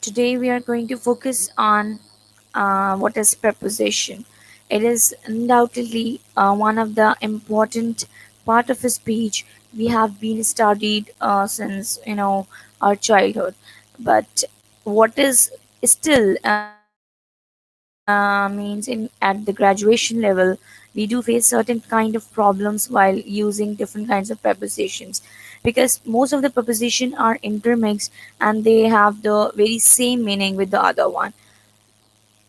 Today we are going to focus on what is preposition. It is undoubtedly one of the important part of a speech we have been studied since our childhood. But what is still means in at the graduation level, we do face certain kind of problems while using different kinds of prepositions, because most of the preposition are intermixed and they have the very same meaning with the other one.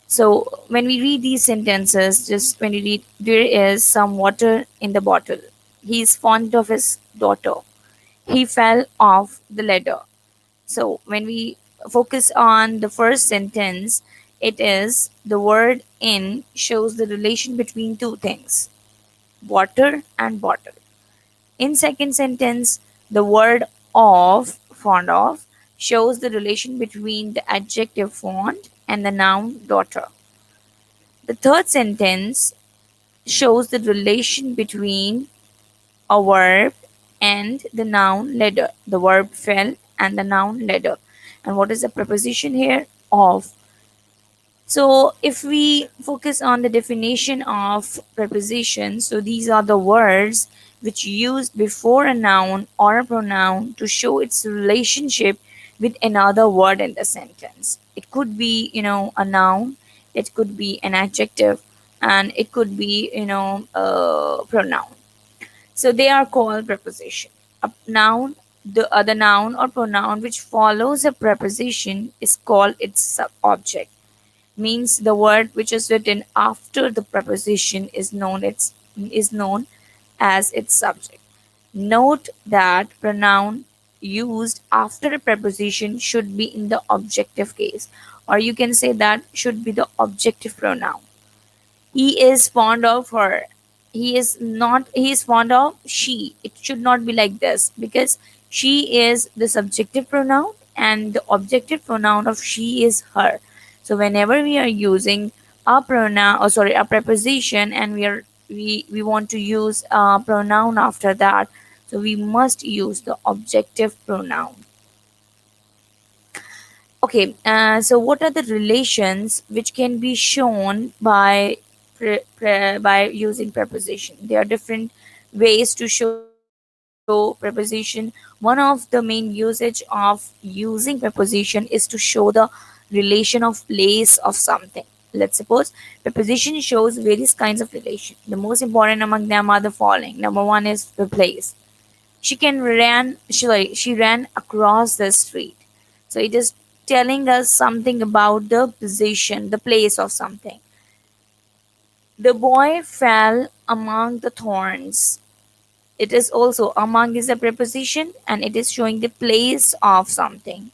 So when we read these sentences, just when you read, there is some water in the bottle. He is fond of his daughter. He fell off the ladder. So when we focus on the first sentence, it is the word in shows the relation between two things, water and bottle. In second sentence, the word of, fond of, shows the relation between the adjective fond and the noun daughter. The third sentence shows the relation between a verb and the noun ladder. The verb fell and the noun ladder. And what is the preposition here? Of. So if we focus on the definition of preposition, so these are the words which used before a noun or a pronoun to show its relationship with another word in the sentence. It could be, a noun, it could be an adjective, and it could be, a pronoun. So they are called preposition. A noun, the other noun or pronoun which follows a preposition is called its object. Means the word which is written after the preposition is known as its subject. Note that pronoun used after a preposition should be in the objective case, or you can say that should be the objective pronoun. He is fond of her. He is fond of she. It should not be like this, because she is the subjective pronoun and the objective pronoun of she is her. So whenever we are using a pronoun, or sorry, a preposition, and we want to use a pronoun after that, so we must use the objective pronoun. Okay, so what are the relations which can be shown by by using preposition? There are different ways to show preposition. One of the main usage of using preposition is to show the relation of place of something. Let's suppose preposition shows various kinds of relation. The most important among them are the following. Number one is the place. She ran across the street. So it is telling us something about the position, the place of something. The boy fell among the thorns. It is also, among is a preposition and it is showing the place of something.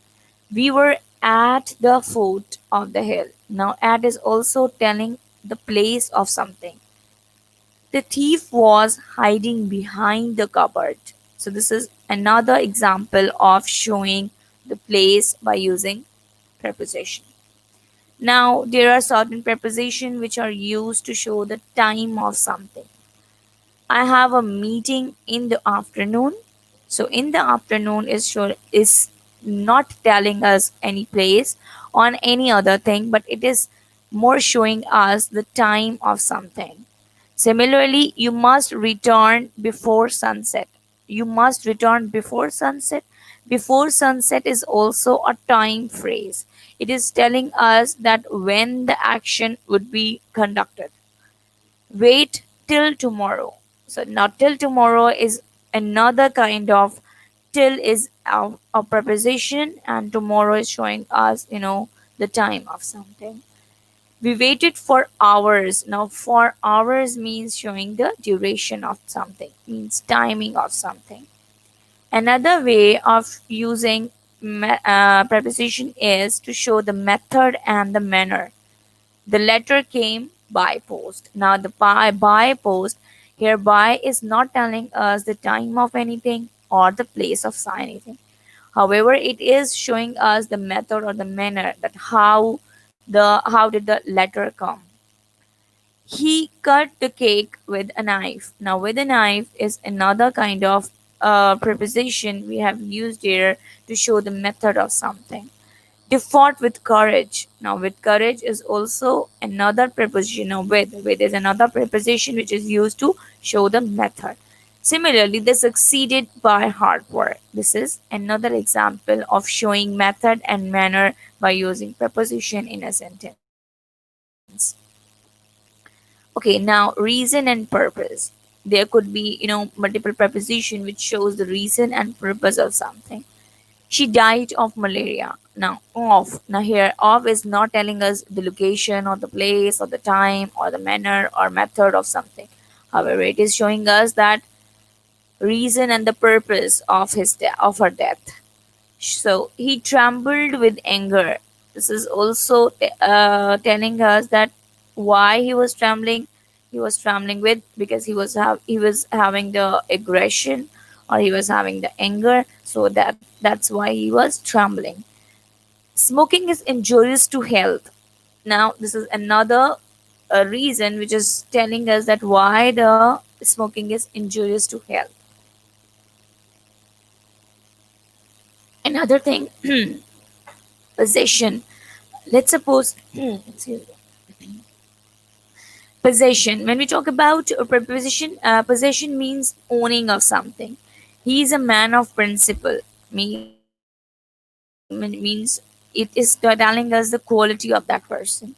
We were at the foot of the hill. Now at is also telling the place of something. The thief was hiding behind the cupboard. So this is another example of showing the place by using preposition. Now there are certain prepositions which are used to show the time of something. I have a meeting in the afternoon. So in the afternoon is not telling us any place on any other thing, but it is more showing us the time of something. Similarly, you must return before sunset. You must return before sunset. Before sunset is also a time phrase. It is telling us that when the action would be conducted. Wait till tomorrow. So now till tomorrow is another kind of, till is a preposition and tomorrow is showing us, the time of something. We waited for hours. Now, for hours means showing the duration of something, means timing of something. Another way of using preposition is to show the method and the manner. The letter came by post. Now, the by post here, by is not telling us the time of anything or the place of anything. However, it is showing us the method or the manner, that how did the letter come. He cut the cake with a knife. Now, with a knife is another kind of preposition we have used here to show the method of something. They fought with courage. Now, with courage is also another preposition of with. With is another preposition which is used to show the method. Similarly, they succeeded by hard work. This is another example of showing method and manner by using preposition in a sentence. Okay, now reason and purpose. There could be, multiple preposition which shows the reason and purpose of something. She died of malaria. Now, of. Now, here, of is not telling us the location or the place or the time or the manner or method of something. However, it is showing us that reason and the purpose of of her death. So he trembled with anger. This is also telling us that why he was trembling. He was trembling with because he was having the aggression or he was having the anger. So that's why he was trembling. Smoking is injurious to health. Now this is another reason which is telling us that why the smoking is injurious to health. Another thing, possession. Let's suppose excuse me. Possession. When we talk about a preposition, possession means owning of something. He is a man of principle. Means it is telling us the quality of that person.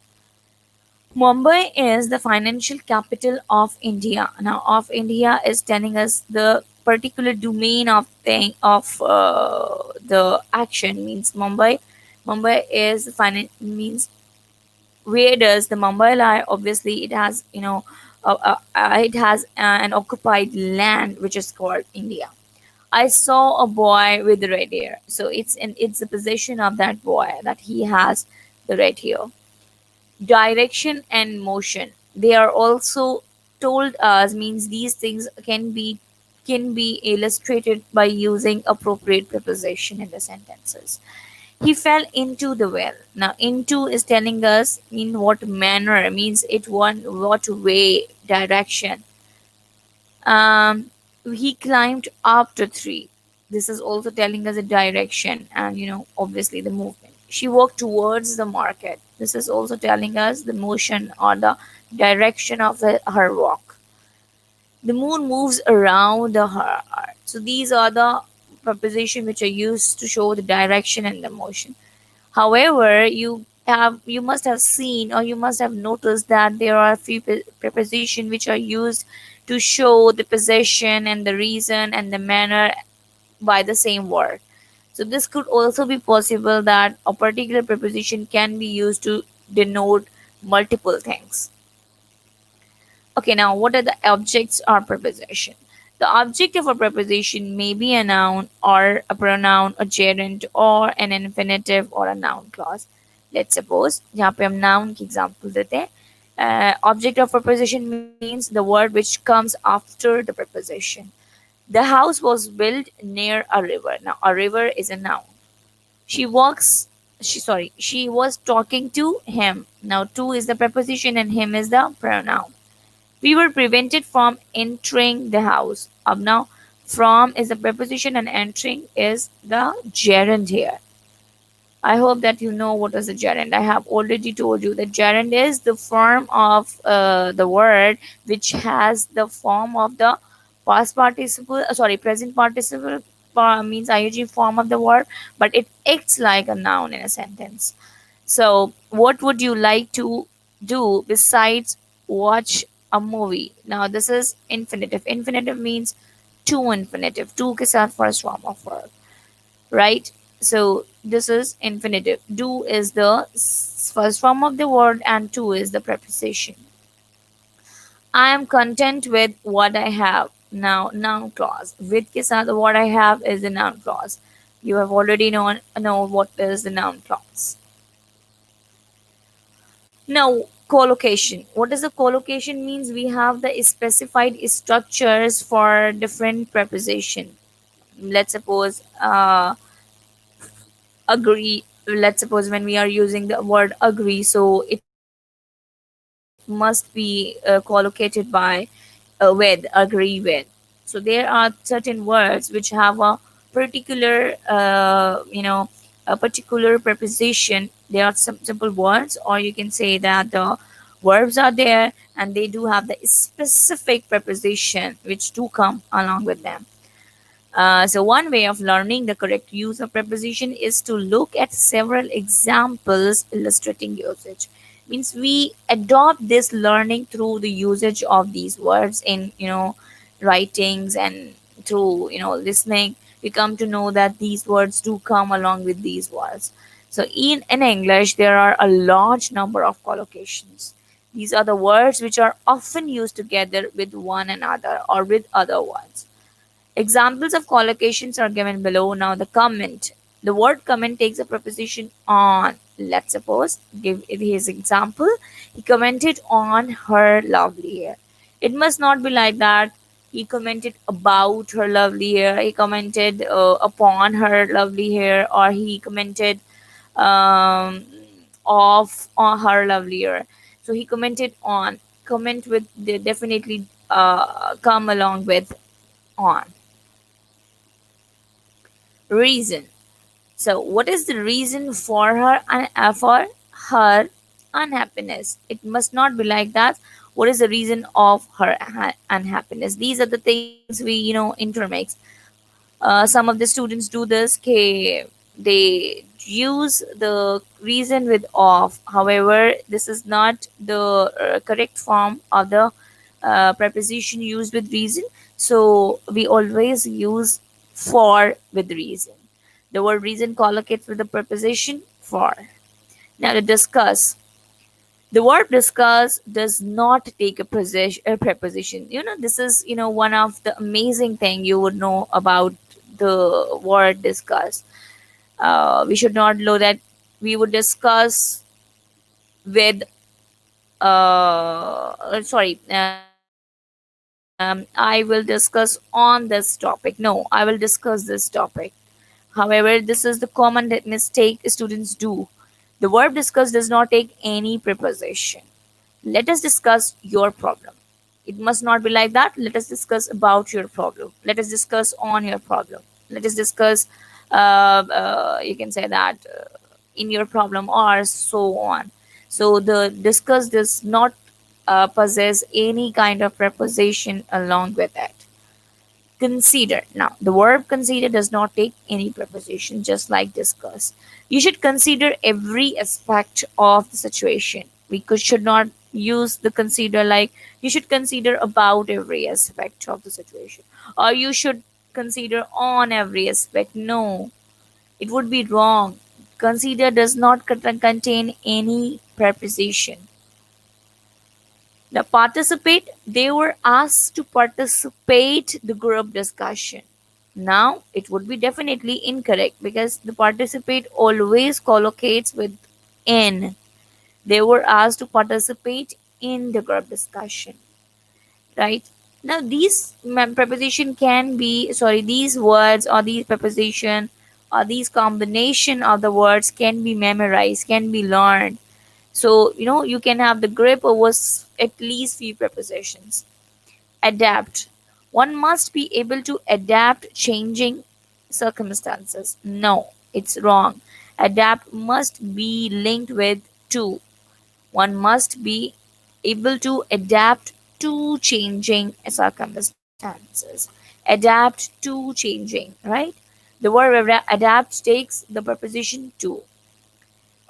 Mumbai is the financial capital of India. Now, of India is telling us the particular domain of thing of the action. Means Mumbai. Mumbai is means where does the Mumbai lie? Obviously, it has it has an occupied land which is called India. I saw a boy with red hair, so it's the possession of that boy that he has the red hair. Direction and motion. They are also told us means these things can be illustrated by using appropriate preposition in the sentences. He fell into the well. Now, into is telling us in what manner, means it what way, direction. He climbed up the tree. This is also telling us a direction and, obviously the movement. She walked towards the market. This is also telling us the motion or the direction of her walk. The moon moves around the heart. So these are the prepositions which are used to show the direction and the motion. However, you must have seen or you must have noticed that there are a few prepositions which are used to show the possession and the reason and the manner by the same word. So this could also be possible that a particular preposition can be used to denote multiple things. Okay, now what are the objects of preposition? The object of a preposition may be a noun or a pronoun, a gerund or an infinitive or a noun clause. Let's suppose यहाँ पे हम noun की example देते हैं. Object of preposition means the word which comes after the preposition. The house was built near a river. Now a river is a noun. She walks. She was talking to him. Now to is the preposition and him is the pronoun. We were prevented from entering the house. Up now, from is the preposition and entering is the gerund here. I hope that you know what is the gerund. I have already told you that gerund is the form of the word which has the form of the past participle, present participle means ing form of the word, but it acts like a noun in a sentence. So, what would you like to do besides watch a movie? Now, this is infinitive. Infinitive means to infinitive. To के साथ first form of verb, right? So, this is infinitive. Do is the first form of the word, and to is the preposition. I am content with what I have. Now, noun clause. With के साथ what I have is the noun clause. You have already know what is the noun clause. Now, collocation. What is the collocation means? We have the specified structures for different preposition. Let's suppose agree. Let's suppose when we are using the word agree, so it must be collocated by with, agree with. So there are certain words which have a particular a particular preposition, there are some simple words, or you can say that the verbs are there and they do have the specific preposition which do come along with them. So one way of learning the correct use of preposition is to look at several examples illustrating usage. Means we adopt this learning through the usage of these words in writings, and through listening. We come to know that these words do come along with these words. So in English there are a large number of collocations. These are the words which are often used together with one another or with other words. Examples of collocations are given below. Now, the comment. The word comment takes a preposition on. Let's suppose, give it his example. He commented on her lovely hair. It must not be like that. He commented about her lovely hair. He commented upon her lovely hair, or he commented um, off on her lovely hair. So he commented on. Comment with the definitely come along with on. Reason. So, what is the reason for her unhappiness? It must not be like that. What is the reason of her unhappiness? These are the things we intermix. Some of the students do this. They use the reason with of. However, this is not the correct form of the preposition used with reason. So we always use for with reason. The word reason collocates with the preposition for. Now to discuss. The verb discuss does not take a preposition. This is one of the amazing thing you would know about the word discuss. We should not know that we would discuss with sorry, I will discuss on this topic. No, I will discuss this topic. However, this is the common mistake students do. The verb discuss does not take any preposition. Let us discuss your problem. It must not be like that. Let us discuss about your problem. Let us discuss on your problem. Let us discuss, you can say that, in your problem, or so on. So the discuss does not possess any kind of preposition along with it. Consider. Now, the verb consider does not take any preposition, just like discuss. You should consider every aspect of the situation. Should not use the consider like you should consider about every aspect of the situation, or you should consider on every aspect. No, it would be wrong. Consider does not contain any preposition. Now, participate, they were asked to participate the group discussion. Now, it would be definitely incorrect because the participate always collocates with in. They were asked to participate in the group discussion, right? Now, these preposition can be, sorry, these words or these preposition or these combination of the words can be memorized, can be learned. So, you can have the grip over at least few prepositions. Adapt. One must be able to adapt changing circumstances. No, it's wrong. Adapt must be linked with to. One must be able to adapt to changing circumstances. Adapt to changing, right? The word adapt takes the preposition to.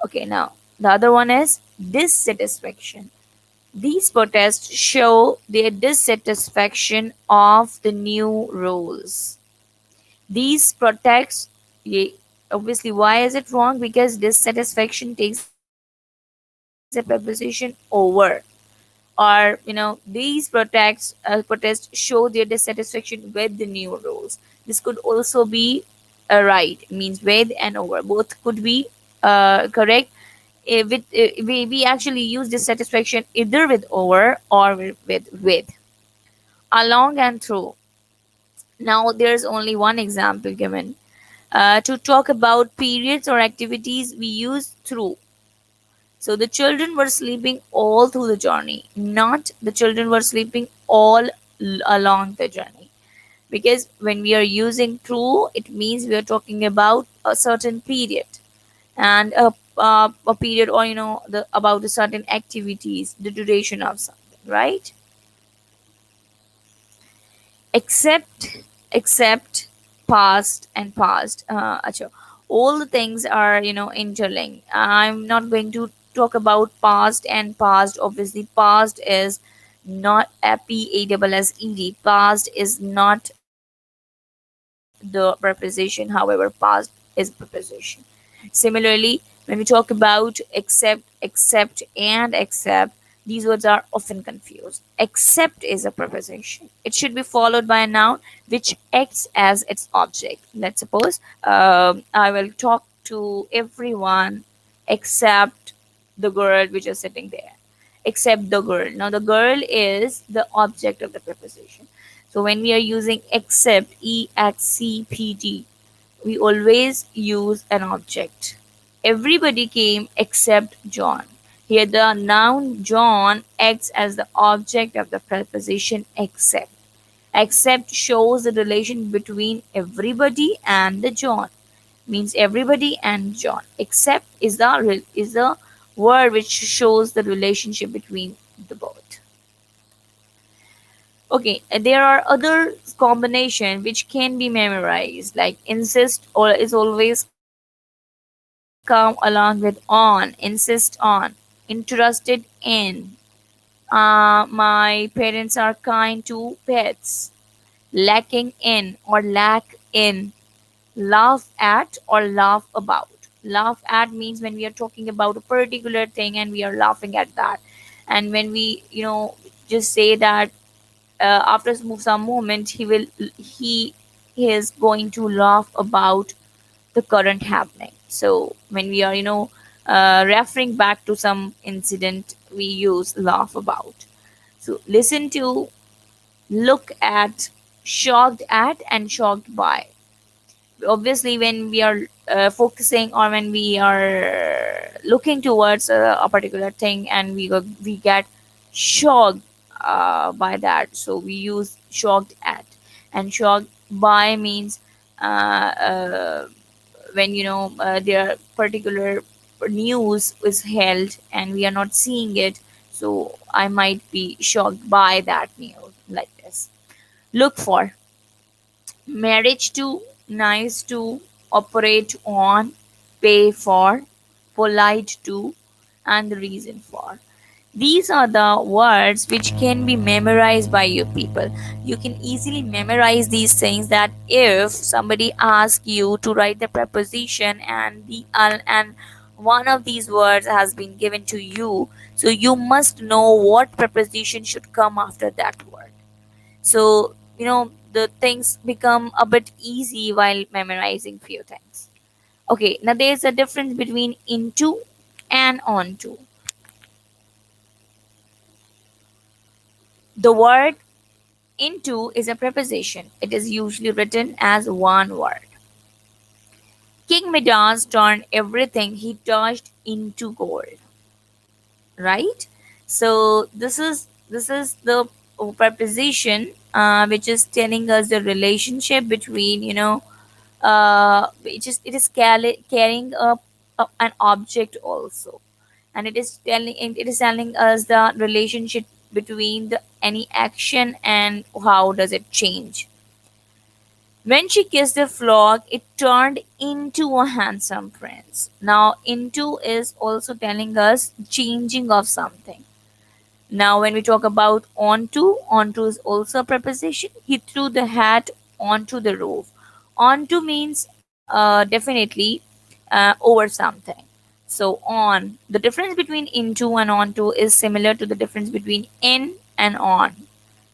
Okay, now the other one is dissatisfaction. These protests show their dissatisfaction of the new rules. These protests, obviously, why is it wrong? Because dissatisfaction takes a preposition over. Or, these protests show their dissatisfaction with the new rules. This could also be right, means with and over. Both could be correct. We actually use dissatisfaction either with over or with along and through. Now there's only one example given. To talk about periods or activities, we use through. So the children were sleeping all through the journey, not the children were sleeping all along the journey. Because when we are using through, it means we are talking about a certain period. and a period, or the about the certain activities, the duration of something, right? Except past and past, acha. All the things are interlinked. I'm not going to talk about past and past. Obviously past is not a PASSED. Past is not the preposition, however past is preposition. Similarly, when we talk about accept and accept, these words are often confused. Accept is a preposition. It should be followed by a noun which acts as its object. Let's suppose I will talk to everyone except the girl which is sitting there. Except the girl. Now, the girl is the object of the preposition. So, when we are using except, EXCPT, we always use an object. Everybody came except John. Here, the noun John acts as the object of the preposition except. Except shows the relation between everybody and the John. Means everybody and John. Except is the word which shows the relationship between the both. Okay, there are other combination which can be memorized, like insist or is always come along with on, insist on, interested in. My parents are kind to pets. Lacking in or lack in. Laugh at or laugh about. Laugh at means when we are talking about a particular thing and we are laughing at that. And when we, just say that after some moment he is going to laugh about the current happening. So when we are referring back to some incident, we use laugh about. So listen to, look at, shocked at, and shocked by. Obviously when we are focusing, or when we are looking towards a particular thing and we get shocked by that, so we use shocked at. And shocked by means when there particular news is held and we are not seeing it, so I might be shocked by that news, like this. Look for, marriage to, nice to, operate on, pay for, polite to, and the reason for. These are the words which can be memorized by you people. You can easily memorize these things, that if somebody asks you to write the preposition and and one of these words has been given to you, so you must know what preposition should come after that word. So the things become a bit easy while memorizing few things. Okay, now there's a difference between into and onto. The word into is a preposition. It is usually written as one word. King Midas turned everything he touched into gold, right? So this is the preposition which is telling us the relationship between carrying an object also, and it is telling us the relationship between the any action and how does it change. When she kissed the frog, it turned into a handsome prince. Now into is also telling us changing of something. Now, when we talk about onto is also a preposition. He threw the hat onto the roof. Onto means definitely over something. So, on. The difference between into and onto is similar to the difference between in and on.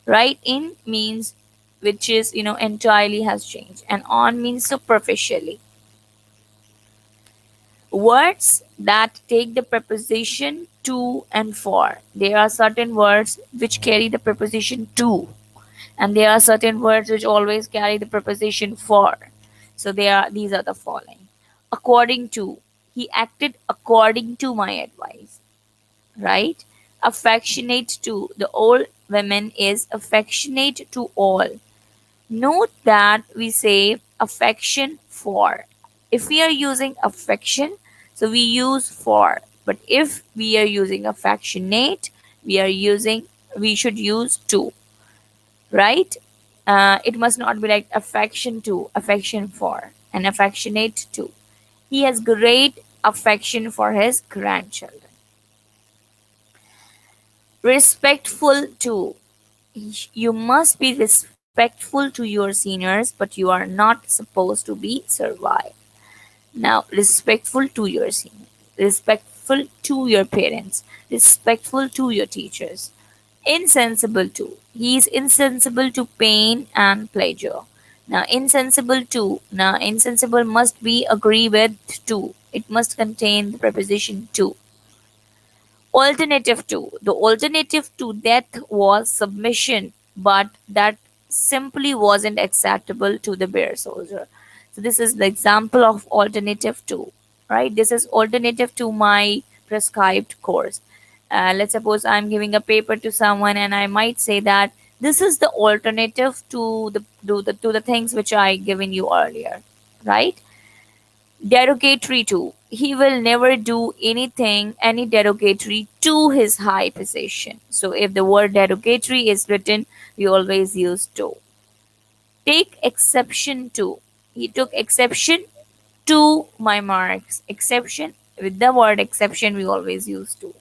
Right? In means which is, entirely has changed, and on means superficially. Words that take the preposition to and for. There are certain words which carry the preposition to, and there are certain words which always carry the preposition for. So these are the following. According to, he acted according to my advice, right? Affectionate to, the old woman is affectionate to all. Note that we say affection for. If we are using affection, So we use for. But if we are using affectionate, we are using, we should use to, right? It must not be like affection to, affection for, and affectionate to. He has great affection for his grandchildren. Respectful to. You must be respectful to your seniors, but you are not supposed to be servile. Now, respectful to your seniors, respectful to your parents, respectful to your teachers. Insensible to. He is insensible to pain and pleasure. Now, insensible to. Now, insensible must be agree with to. It must contain the preposition to. Alternative to. The alternative to death was submission, but that simply wasn't acceptable to the bear soldier. So this is the example of alternative to, right? This is alternative to my prescribed course. Let's suppose I'm giving a paper to someone, and I might say that this is the alternative to the things which I given you earlier, right? Derogatory to. He will never do anything, any derogatory to his high position. So if the word derogatory is written, we always use to. Take exception to. He took exception to my marks. Exception. With the word exception, we always use to.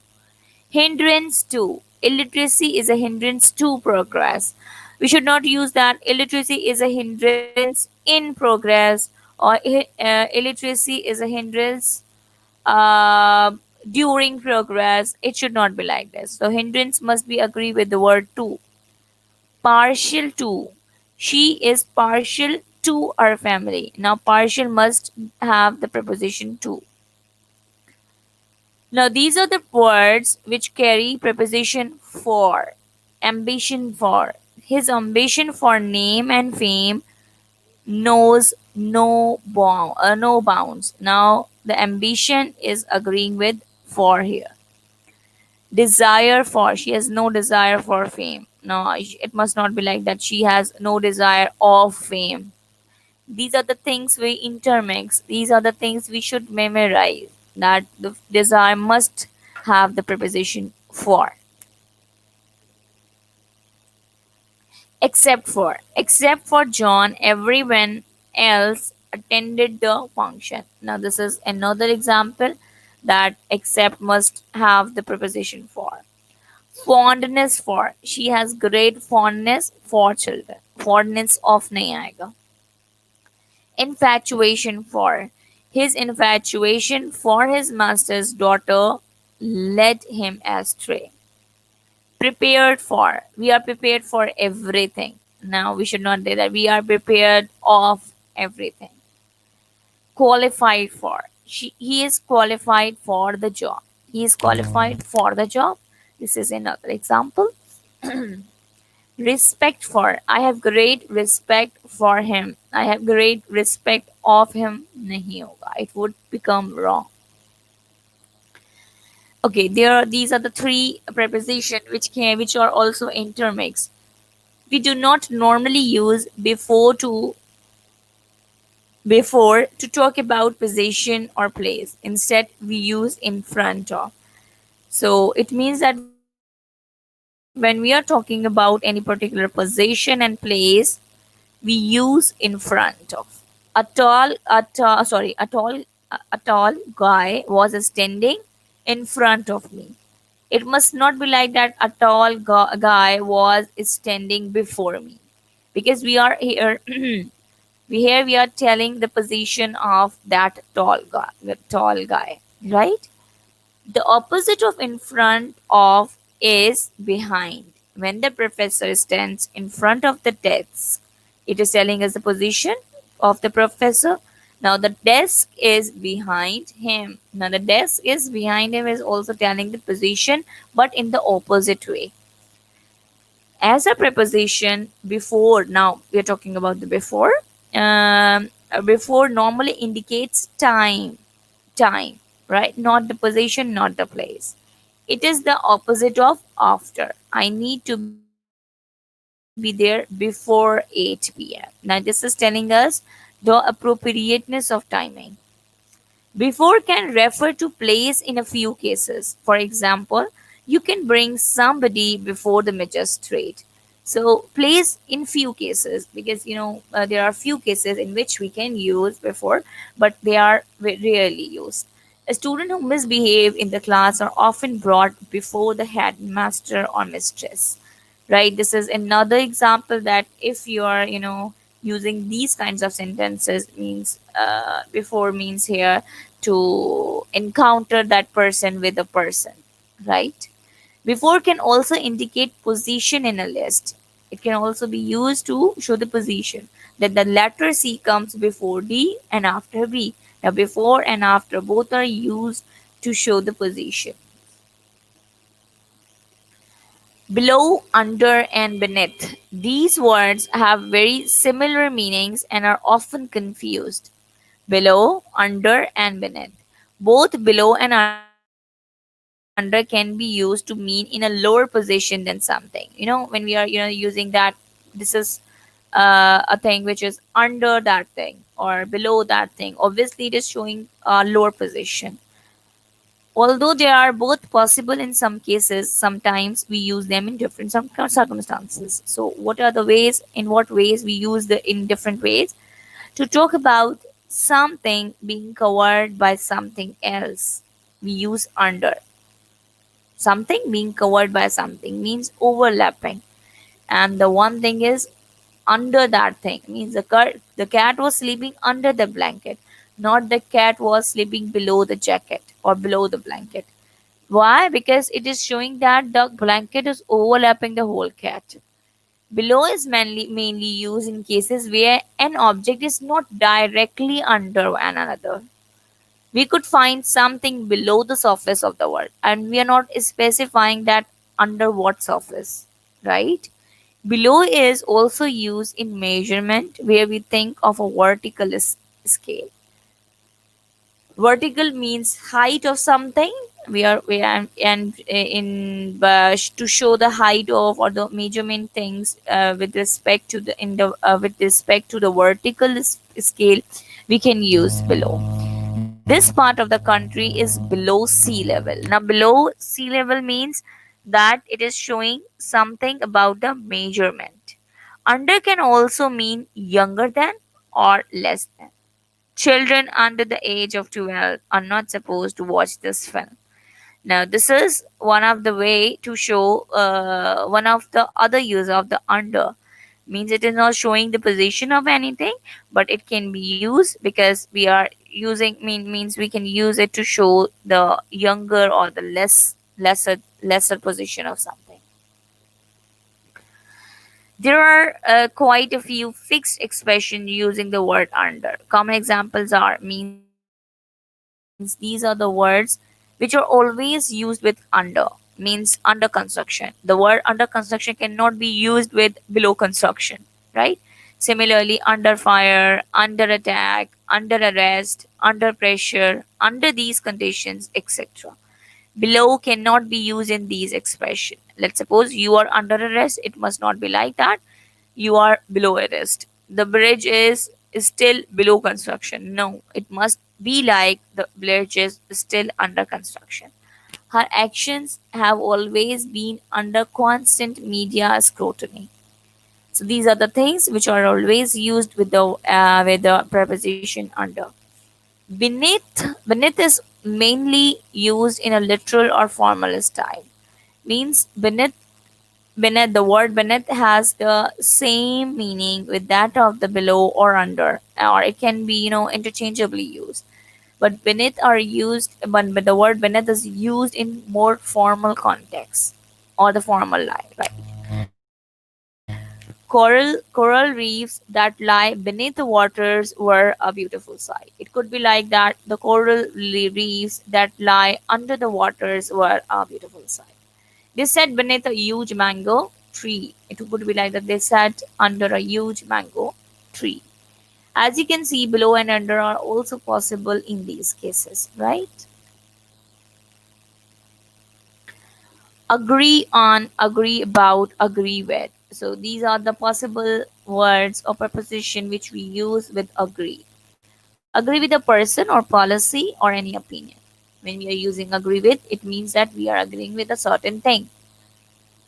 Hindrance to. Illiteracy is a hindrance to progress. We should not use that illiteracy is a hindrance in progress, or illiteracy is a hindrance uh, during progress. It should not be like this. So hindrance must be agree with the word to. Partial to. She is partial to our family. Now partial must have the preposition to. Now, these are the words which carry preposition for. Ambition for. His ambition for name and fame knows no bounds. Now, the ambition is agreeing with for here. Desire for. She has no desire for fame. No, it must not be like that. She has no desire of fame. These are the things we intermix. These are the things we should memorize. That the desire must have the preposition for. Except for John, everyone else attended the function. Now this is another example that except must have the preposition for. Fondness for. She has great fondness for children. Fondness of Niagara. Infatuation for. His infatuation for his master's daughter led him astray. Prepared for. We are prepared for everything. Now we should not say that we are prepared of everything. Qualified for. He is qualified for the job. He is qualified for the job. This is another example. Respect for. I have great respect for him. I have great respect of him. Nahi hoga. It would become wrong. Okay, these are the three prepositions which are also intermixed. We do not normally use before to talk about position or place. Instead, we use in front of. So it means that when we are talking about any particular position and place, we use in front of. A tall guy was standing in front of me. It must not be like that a tall guy was standing before me, because we are here. We are telling the position of that tall guy, right? The opposite of in front of is behind. When the professor stands in front of the desk, it is telling us the position of the professor. Now the desk is behind him. Now the desk is behind him is also telling the position, but in the opposite way. As a preposition before, now we are talking about the before. Before normally indicates time, right? Not the position, not the place. It is the opposite of after. I need to be there before 8 p.m. Now this is telling us the appropriateness of timing. Before can refer to place in a few cases. For example, you can bring somebody before the magistrate. So, place in few cases, because there are few cases in which we can use before, but they are rarely used. A student who misbehave in the class are often brought before the headmaster or mistress, right? This is another example that if you are using these kinds of sentences, means before means here to encounter that person with a person, right? Before can also indicate position in a list. It can also be used to show the position, that the letter C comes before D and after B. Now before and after both are used to show the position. Below, under, and beneath. These words have very similar meanings and are often confused. Below, under, and beneath. Both below and under can be used to mean in a lower position than something. When we are using that, this is a thing which is under that thing or below that thing. Obviously, it is showing a lower position. Although they are both possible in some cases, sometimes we use them in different circumstances. So, what are the ways? In what ways we use the in different ways? To talk about something being covered by something else, we use under. Something being covered by something means overlapping, and the one thing is under that thing means the cat was sleeping under the blanket, not the cat was sleeping below the jacket or below the blanket. Why? Because it is showing that the blanket is overlapping the whole cat. Below is mainly used in cases where an object is not directly under one another. We could find something below the surface of the world, and we are not specifying that under what surface, right? Below is also used in measurement where we think of a vertical scale. Vertical means height of something. We are and in to show the height of or the measurement things with respect to with respect to the vertical scale, we can use below. This part of the country is below sea level. Now below sea level means that it is showing something about the measurement. Under can also mean younger than or less than. Children under the age of 12 are not supposed to watch this film. Now, this is one of the way to show one of the other use of the under. Means it is not showing the position of anything, but it can be used because we are using means we can use it to show the younger or the lesser position of something. There are quite a few fixed expressions using the word under. Common examples are means these are the words which are always used with under, means under construction. The word under construction cannot be used with below construction, right? Similarly, under fire, under attack, under arrest, under pressure, under these conditions, etc. Below cannot be used in these expressions. Let's suppose you are under arrest, it must not be like that you are below arrest. The bridge is still below construction. No, it must be like the bridge is still under construction. Her actions have always been under constant media scrutiny. So these are the things which are always used with the preposition under. Beneath is mainly used in a literal or formal style. Means beneath, the word beneath has the same meaning with that of the below or under, or it can be interchangeably used. But beneath are used, but the word beneath is used in more formal context or the formal lie, right? Coral reefs that lie beneath the waters were a beautiful sight. It could be like that the reefs that lie under the waters were a beautiful sight. They sat beneath a huge mango tree. It would be like that they sat under a huge mango tree. As you can see, below and under are also possible in these cases, right? Agree on, agree about, agree with. So these are the possible words or preposition which we use with agree. Agree with a person or policy or any opinion. When we are using agree with, it means that we are agreeing with a certain thing,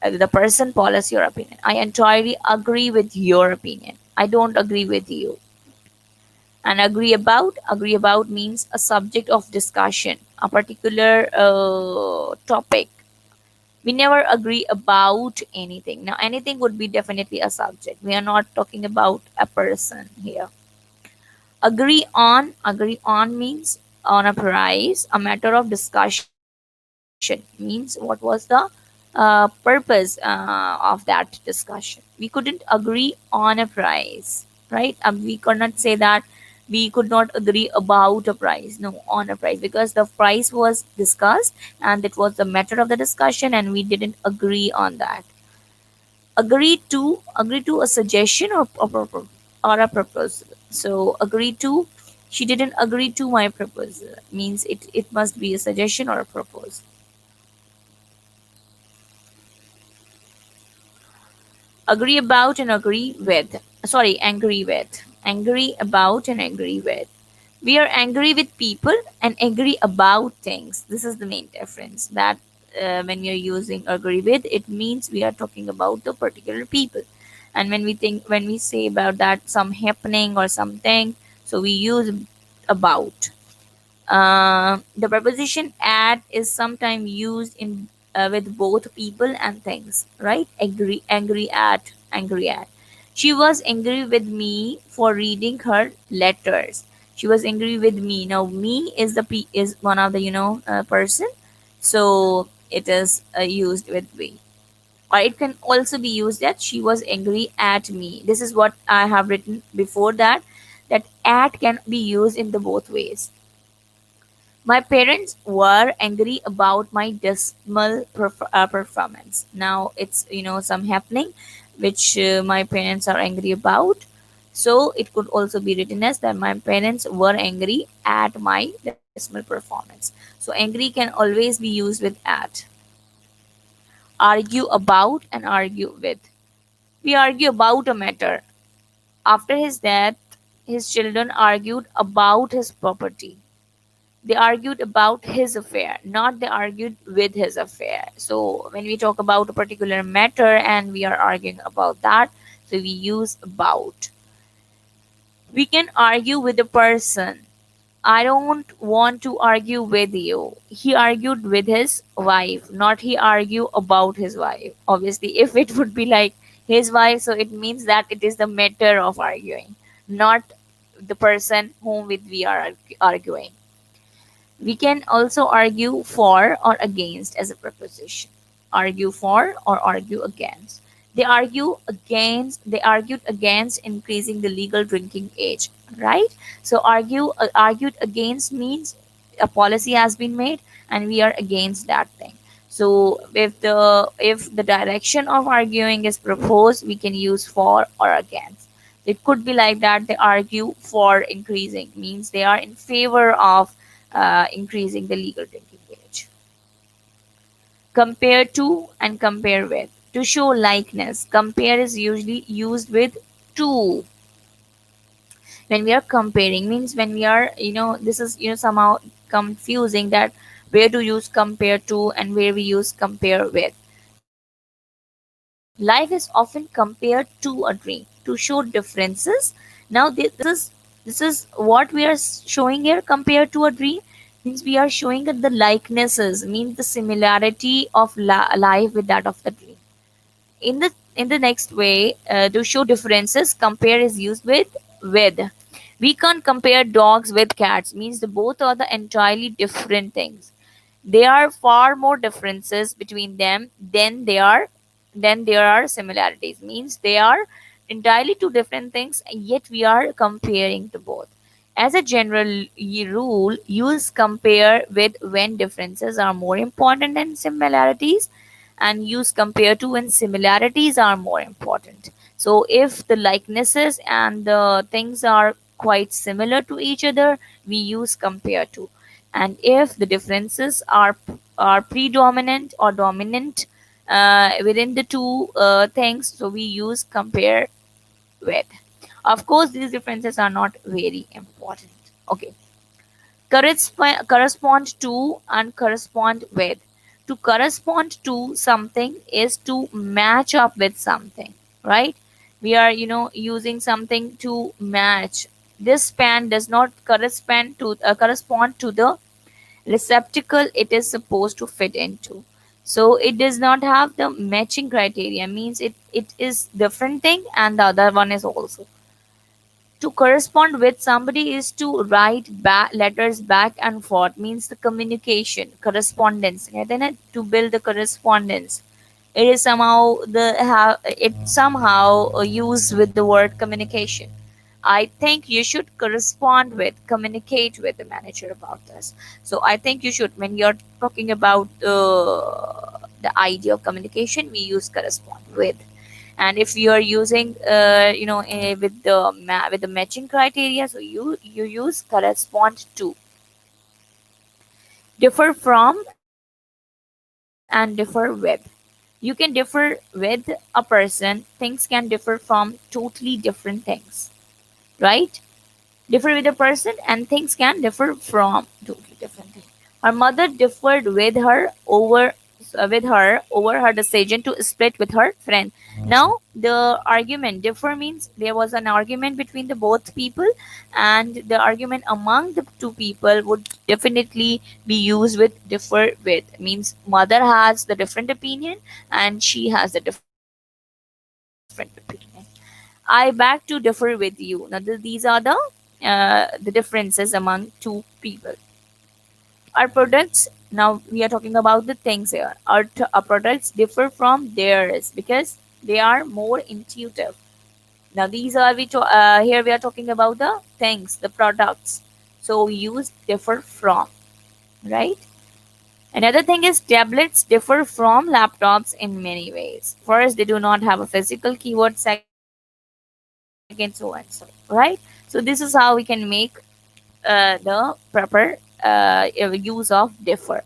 the person, policy, or opinion. I entirely agree with your opinion. I don't agree with you. And agree about means a subject of discussion, a particular topic. We never agree about anything. Now, anything would be definitely a subject. We are not talking about a person here. Agree on means on a price, a matter of discussion. Means what was the purpose of that discussion. We couldn't agree on a price, right? We could not say that we could not agree about a price. No, on a price, because the price was discussed and it was the matter of the discussion and we didn't agree on that. Agree to a suggestion or a proposal. So agree to, she didn't agree to my proposal means it must be a suggestion or a proposal. Agree about and agree with, sorry, angry with, angry about and agree with. We are angry with people and agree about things. This is the main difference, that when you're using agree with, it means we are talking about the particular people. And when we say about that some happening or something, so we use about. The preposition at is sometimes used in with both people and things, right? Angry at. She was angry with me for reading her letters. She was angry with me. Now, me is is one of the person, so it is used with we. Or it can also be used that she was angry at me. This is what I have written before that. That at can be used in the both ways. My parents were angry about my dismal performance. Now it's some happening which my parents are angry about. So it could also be written as that my parents were angry at my dismal performance. So angry can always be used with at. Argue about and argue with. We argue about a matter. After his death, his children argued about his property. They argued about his affair, not they argued with his affair. So when we talk about a particular matter and we are arguing about that, so we use about. We can argue with a person. I don't want to argue with you. He argued with his wife, not he argue about his wife. Obviously, if it would be like his wife, so it means that it is the matter of arguing, not the person whom with we are arguing. We can also argue for or against as a preposition. Argue for or argue against. They argued against increasing the legal drinking age, right? So argued against means a policy has been made and we are against that thing. So if the direction of arguing is proposed, we can use for or against. It could be like that they argue for increasing, means they are in favor of increasing the legal drinking age. Compare to and compare with. To show likeness, compare is usually used with to. When we are comparing, means when we are, this is, somehow confusing that where to use compare to and where we use compare with. Life is often compared to a dream to show differences. Now, this is what we are showing here. Compared to a dream means we are showing that the likenesses, means the similarity of life with that of the dream. In the next way, to show differences, compare is used with. We can't compare dogs with cats, means the both are the entirely different things. There are far more differences between them than there are similarities, means they are entirely two different things, yet we are comparing to both. As a general rule, use compare with when differences are more important than similarities, and use compare to when similarities are more important. So if the likenesses and the things are quite similar to each other, we use compare to. And if the differences are predominant or dominant within the two things, so we use compare with. Of course, these differences are not very important. Okay. Correspond to and correspond with. To correspond to something is to match up with something, right? We are, using something to match. This pen does not correspond to the receptacle it is supposed to fit into. So it does not have the matching criteria, means it is different thing and the other one is also. To correspond with somebody is to write back letters back and forth, means the communication correspondence, and then to build the correspondence. It is somehow it somehow used with the word communication. I think you should correspond with, communicate with the manager about this. So I think you should, when you're talking about the idea of communication, we use correspond with. And if you are using with the matching criteria, so you use correspond to. Differ from and differ with. You can differ with a person, things can differ from totally different things, right? Differ with a person and things can differ from totally different things. Her mother differed with her over her decision to split with her friend. Now the argument differ means there was an argument between the both people, and the argument among the two people would definitely be used with differ with, means mother has the different opinion and she has the different opinion. I beg to differ with you. Now, these are the differences among two people. Our products, now we are talking about the things here. Our products differ from theirs because they are more intuitive. Now, these are here we are talking about the things, the products. So we use differ from, right? Another thing is tablets differ from laptops in many ways. First, they do not have a physical keyboard. Second, so and so, right? So this is how we can make the proper use of differ.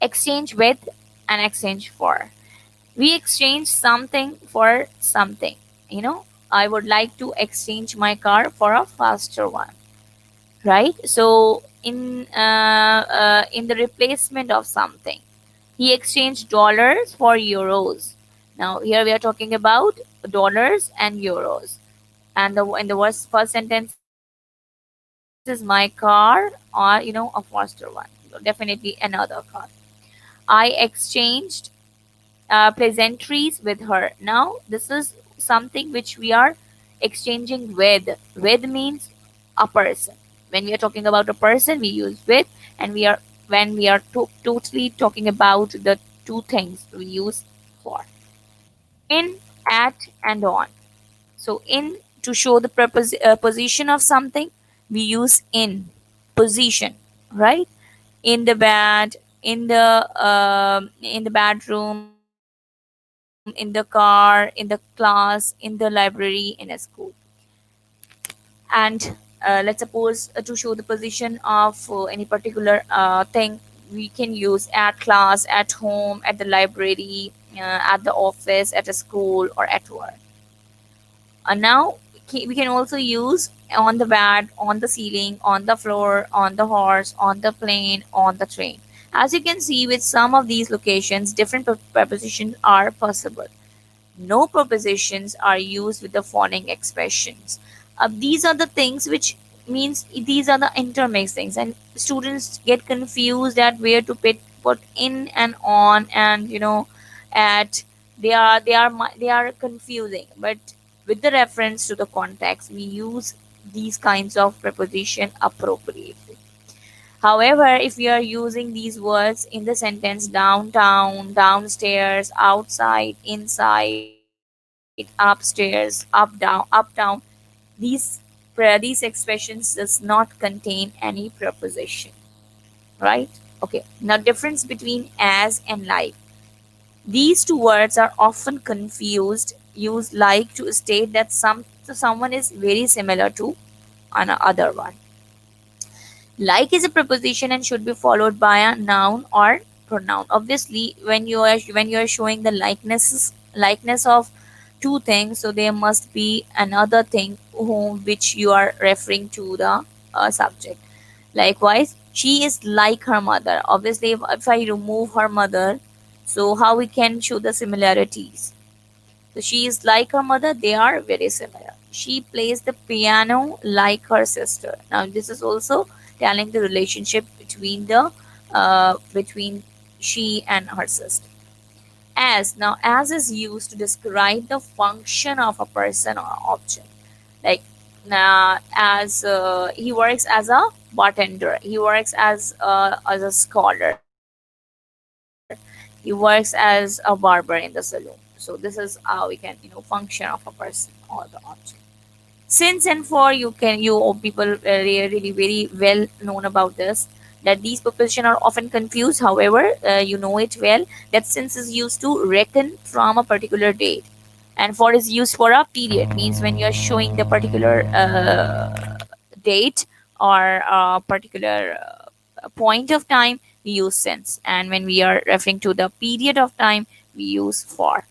Exchange with and exchange for. We exchange something for something. I would like to exchange my car for a faster one, right? So in the replacement of something, he exchanged dollars for euros. Now here we are talking about dollars and euros, and the in the first sentence is my car, or a faster one. So definitely another car. I exchanged pleasantries with her. Now this is something which we are exchanging with. With means a person. When we are talking about a person, we use with, and we are when we are totally talking about the two things, we use for. In, at, and on. So in, to show the position of something, we use in. Position, right? In the bed, in the bedroom, in the car, in the class, in the library, in a school. And let's suppose to show the position of any particular thing, we can use at class, at home, at the library, at the office, at a school, or at work. Now we can also use on the bed, on the ceiling, on the floor, on the horse, on the plane, on the train. As you can see, with some of these locations, different prepositions are possible. No prepositions are used with the following expressions. These are the things which means these are the intermixed things, and students get confused at where to put in and on, and at. They are confusing, but with the reference to the context, we use these kinds of preposition appropriately. However, if we are using these words in the sentence downtown, downstairs, outside, inside, upstairs, up down, these expressions does not contain any preposition, right? Okay. Now, difference between as and like. These two words are often confused. Use like to state that someone is very similar to another one. Like is a preposition and should be followed by a noun or pronoun. Obviously, when you are showing the likeness of two things, so there must be another thing which you are referring to the subject. Likewise, she is like her mother. Obviously, if I remove her mother, so how we can show the similarities? So she is like her mother, they are very similar. She plays the piano like her sister. Now this is also telling the relationship between she and her sister. As is used to describe the function of a person or object. Like now, as he works as a bartender, he works as a scholar, he works as a barber in the saloon. So this is how we can function of a person or the object. Since and for, people really very well known about this, that these prepositions are often confused. However, you know it well that since is used to reckon from a particular date, and for is used for a period, means when you are showing the particular date or a particular point of time, we use since, and when we are referring to the period of time, we use for.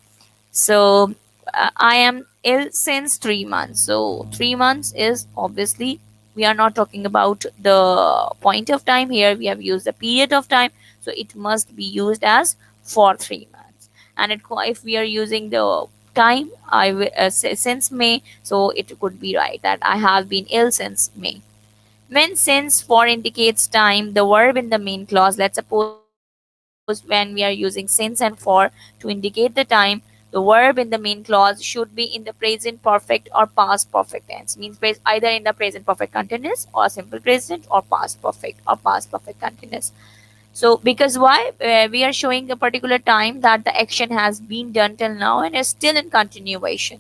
So I am ill since 3 months. So 3 months is obviously, we are not talking about the point of time here. We have used the period of time, so it must be used as for 3 months. And if we are using the time, since May, so it could be right that I have been ill since May. When since for indicates time, the verb in the main clause, let's suppose when we are using since and for to indicate the time, the verb in the main clause should be in the present perfect or past perfect tense. Means either in the present perfect continuous or simple present or past perfect or past perfect continuous. So because why? We are showing a particular time that the action has been done till now and is still in continuation.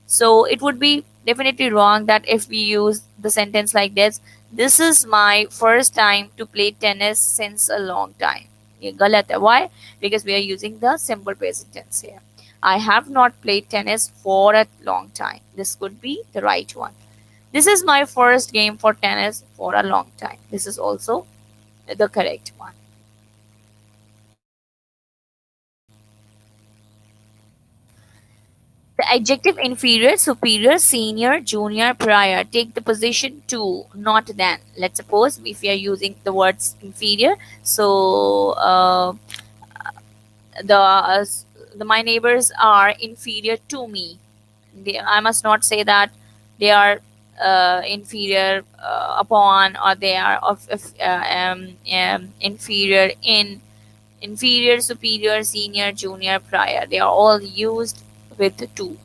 So it would be definitely wrong that if we use the sentence like this is my first time to play tennis since a long time. ये गलत है. Why? Because we are using the simple present tense here. I have not played tennis for a long time. This could be the right one. This is my first game for tennis for a long time. This is also the correct one. The adjective inferior, superior, senior, junior, prior take the position to, not than. Let's suppose if we are using the words inferior, so the my neighbors are inferior to me. I must not say that they are inferior upon, or they are inferior in. Inferior, superior, senior, junior, prior, they are all used with to.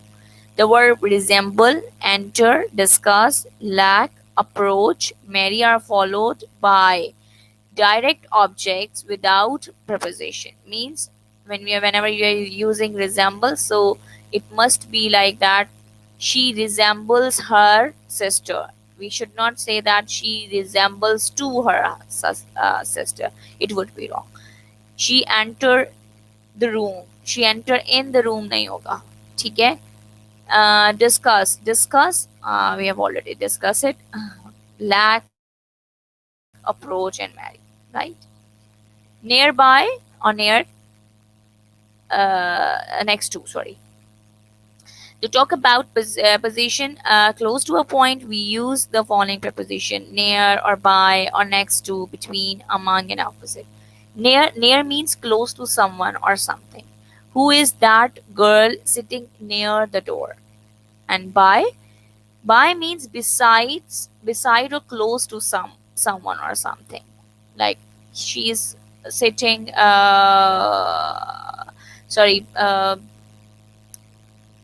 The verb resemble, enter, discuss, lack, approach, marry are followed by direct objects without preposition. Means whenever you are using resemble, so it must be like that. She resembles her sister. We should not say that she resembles to her sister. It would be wrong. She enter the room. She enter in the room नहीं होगा. ठीक है. Discuss, we have already discussed it. Lack, approach, and marry, right? Nearby or near, next to, sorry. To talk about position close to a point, we use the following preposition: near or by or next to, between, among, and opposite. Near means close to someone or something. Who is that girl sitting near the door? And by means beside or close to someone or something. Like she's sitting sorry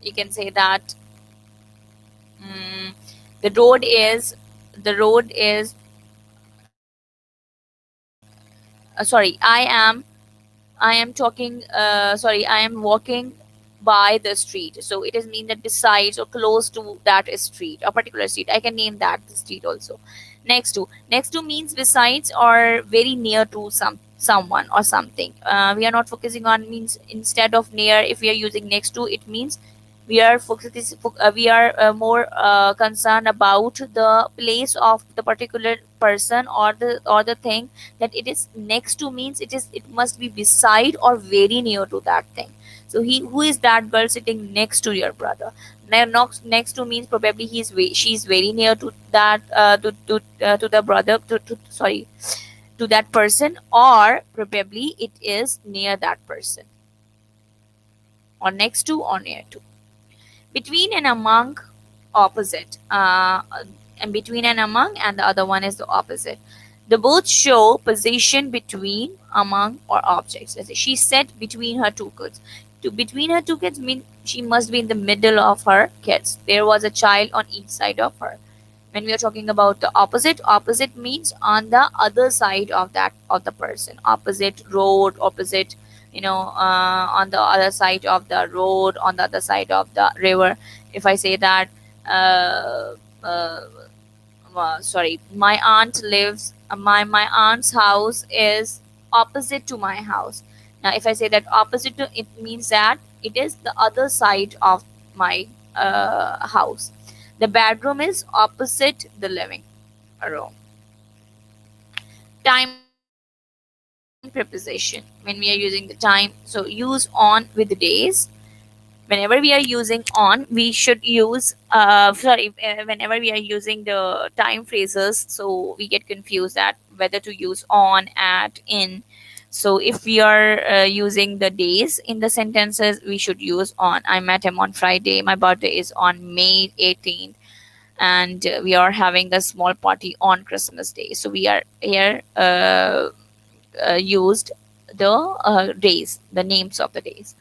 you can say that mm, the road is sorry, I am talking, sorry, I am walking by the street. So it is mean that besides or close to that street, a particular street. I can name that street also. Next to means besides or very near to someone or something. We are not focusing on means instead of near. If we are using next to, it means we are more concerned about the place of the particular person or the thing, that it is next to means it must be beside or very near to that thing. So he, who is that girl sitting next to your brother? Now, next to means probably she's very near to that to the brother to sorry, to that person, or probably it is near that person, or next to, or near to. Between and among, opposite, and between and among, and the other one is the opposite. The both show position between, among, or objects. As she sat between her two kids. To between her two kids mean she must be in the middle of her kids. There was a child on each side of her. When we are talking about the opposite, opposite means on the other side of that, of the person. Opposite road, opposite, on the other side of the road, on the other side of the river. If I say that, uh, uh, sorry, my aunt lives, my aunt's house is opposite to my house. Now if I say that opposite to, it means that it is the other side of my house. The bedroom is opposite the living room. Time preposition, when we are using the time, so use on with the days. Whenever we are using on, we should use whenever we are using the time phrases, so we get confused that whether to use on, at, in. So if we are using the days in the sentences, we should use on. I met him on Friday, my birthday is on May 18th, and we are having a small party on Christmas Day. So we are here used the days, the names of the days.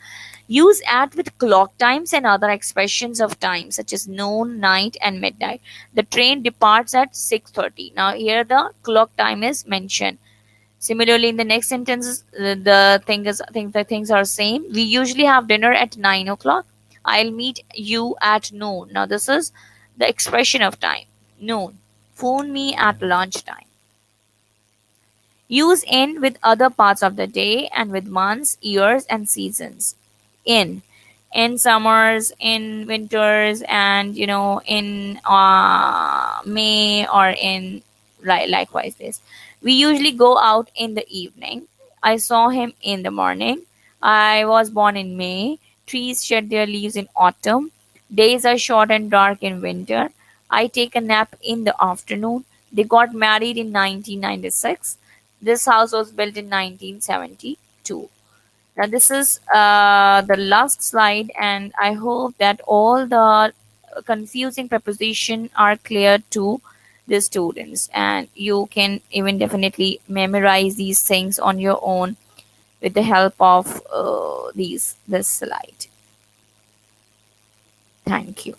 Use at with clock times and other expressions of time, such as noon, night, and midnight. The train departs at 6:30. Now here the clock time is mentioned. Similarly, in the next sentences, the thing is, I think the things are same. We usually have dinner at 9 o'clock. I'll meet you at noon. Now this is the expression of time. Noon. Phone me at lunchtime. Use in with other parts of the day and with months, years, and seasons. In. In summers, in winters, and in May, or in likewise this. We usually go out in the evening. I saw him in the morning. I was born in May. Trees shed their leaves in autumn. Days are short and dark in winter. I take a nap in the afternoon. They got married in 1996. This house was built in 1972. Now, this is the last slide, and I hope that all the confusing preposition are clear to the students, and you can even definitely memorize these things on your own with the help of this slide. Thank you.